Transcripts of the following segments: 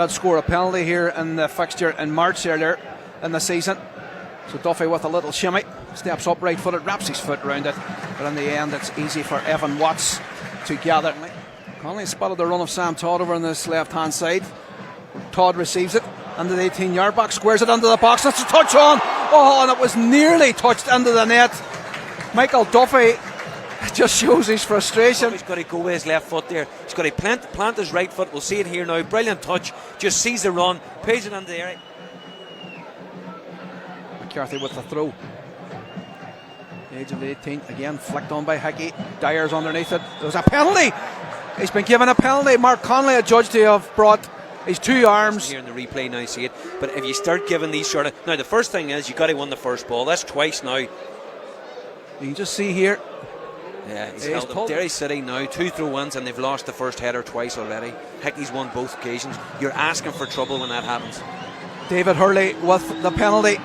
did score a penalty here in the fixture in March earlier in the season. So Duffy with a little shimmy, steps up right footed, wraps his foot round it, but in the end it's easy for Evan Watts to gather. Conley spotted the run of Sam Todd over on this left hand side. Todd receives it into the 18-yard box, squares it into the box, that's a touch on, and it was nearly touched into the net. Michael Duffy just shows his frustration. He's got to go with his left foot there. He's got to plant his right foot. We'll see it here now. Brilliant touch. Just sees the run, pays it into the area. McCarthy with the throw. Age of the 18, again flicked on by Hickey. Dyer's underneath it. There's a penalty. He's been given a penalty. Mark Conley adjudged to have brought his two arms. Here in the replay now, see it. But if you start giving these sort of, now the first thing is you got to win the first ball. That's twice now. You can just see here. Yeah, he's held up. Derry City now 2 throw-ins and they've lost the first header twice already. Hickey's won both occasions. You're asking for trouble when that happens. David Hurley with the penalty.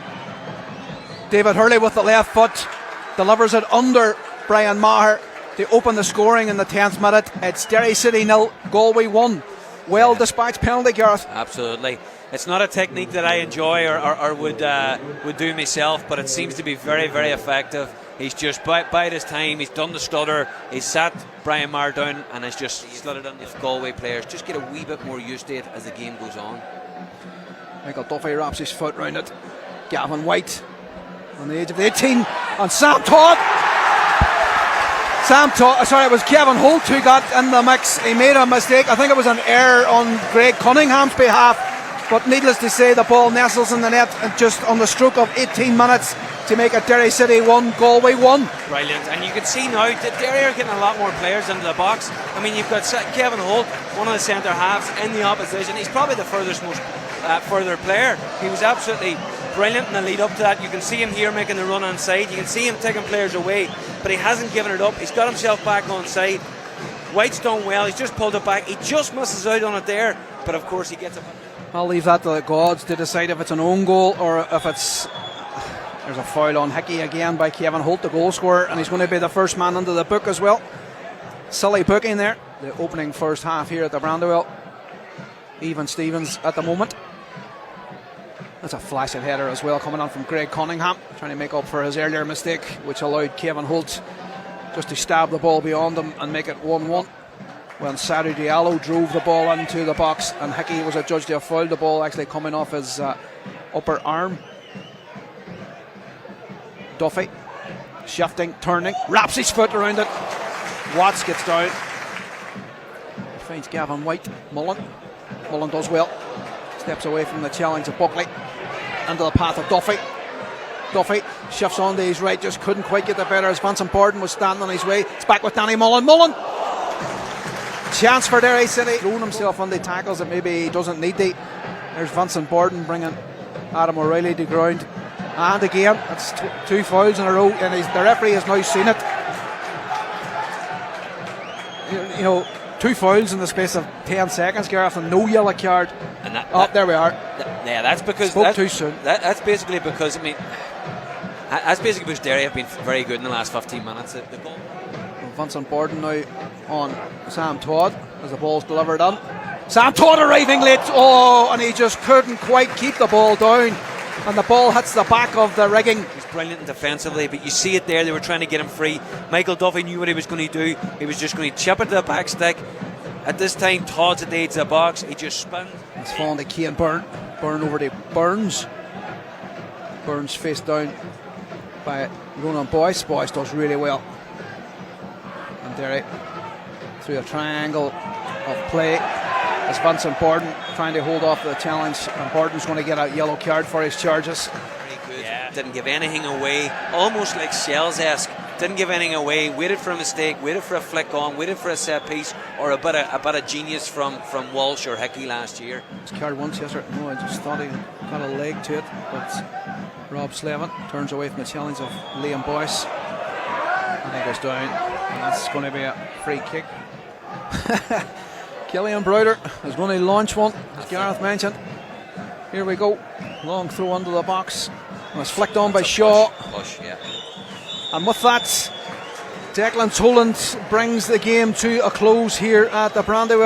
David Hurley with the left foot delivers it under Brian Maher to open the scoring in the 10th minute. It's Derry City 0, Galway 1. Well dispatched penalty, Gareth. Absolutely. It's not a technique that I enjoy or would do myself, but it seems to be very, very effective. He's just bided his time. He's done the stutter. He's sat Brian Maher down and has just slotted in. If Galway players just get a wee bit more used to it as the game goes on. Michael Duffy wraps his foot round it. Gavin White on the age of 18, and Sam Todd. It was Kevin Holt who got in the mix. He made a mistake. I think it was an error on Greg Cunningham's behalf, but needless to say the ball nestles in the net and just on the stroke of 18 minutes to make it Derry City 1, Galway 1. Brilliant. And you can see now that Derry are getting a lot more players into the box. I mean, you've got Kevin Holt, one of the centre halves in the opposition. He's probably the further player. He was absolutely brilliant in the lead up to that. You can see him here making the run on side. You can see him taking players away, but he hasn't given it up. He's got himself back on side. White's done well. He's just pulled it back. He just misses out on it there, but of course he gets it back. I'll leave that to the gods to decide if it's an own goal or if it's... There's a foul on Hickey again by Kevin Holt, the goal scorer, and he's going to be the first man into the book as well. Silly booking there. The opening first half here at the Brandywell. Even Stevens at the moment. That's a flashing header as well coming on from Greg Cunningham, trying to make up for his earlier mistake, which allowed Kevin Holt just to stab the ball beyond him and make it 1-1. When Sadhu Diallo drove the ball into the box, and Hickey was adjudged to have fouled the ball, actually coming off his upper arm. Duffy shifting, turning, wraps his foot around it. Watts gets down, finds Gavin White. Mullen does well, steps away from the challenge of Buckley into the path of Duffy. Duffy shifts on to his right, just couldn't quite get the better as Vincent Borden was standing on his way. It's back with Danny Mullen. Chance for Derry City. Thrown himself on the tackles that maybe he doesn't need to. There's Vincent Borden bringing Adam O'Reilly to ground. And again, it's two fouls in a row, and the referee has now seen it. You know, 2 fouls in the space of 10 seconds, Gareth, and no yellow card. And there we are. Yeah, that's because spoke too soon. That's basically because Derry have been very good in the last 15 minutes. The goal. Vincent Borden now on Sam Todd as the ball's delivered on. Sam Todd arriving late, and he just couldn't quite keep the ball down. And the ball hits the back of the rigging. He's brilliant defensively, but you see it there. They were trying to get him free. Michael Duffy knew what he was going to do. He was just going to chip it to the back stick. At this time, Todd's at the edge of the box. He just spins. It's fallen to Cian Byrne. Byrne over to Burns. Burns face down by Ronan Boyce. Boyce does really well. And Derry through a triangle of play. As Vincent Borden trying to hold off the challenge, and Borden's going to get a yellow card for his charges. Very good. Yeah. Didn't give anything away, almost like Shells-esque. Didn't give anything away. Waited for a mistake, waited for a flick on, waited for a set piece, or a bit of genius from Walsh or Hickey last year. It's card once yesterday. No, I just thought he got a leg to it, but Rob Slevin turns away from the challenge of Liam Boyce, and he goes down, and that's going to be a free kick. Killian Browder is going to launch one, as Gareth mentioned. Here we go. Long throw under the box. And it's flicked on by Shaw. Push, yeah. And with that, Declan Toland brings the game to a close here at the Brandywell.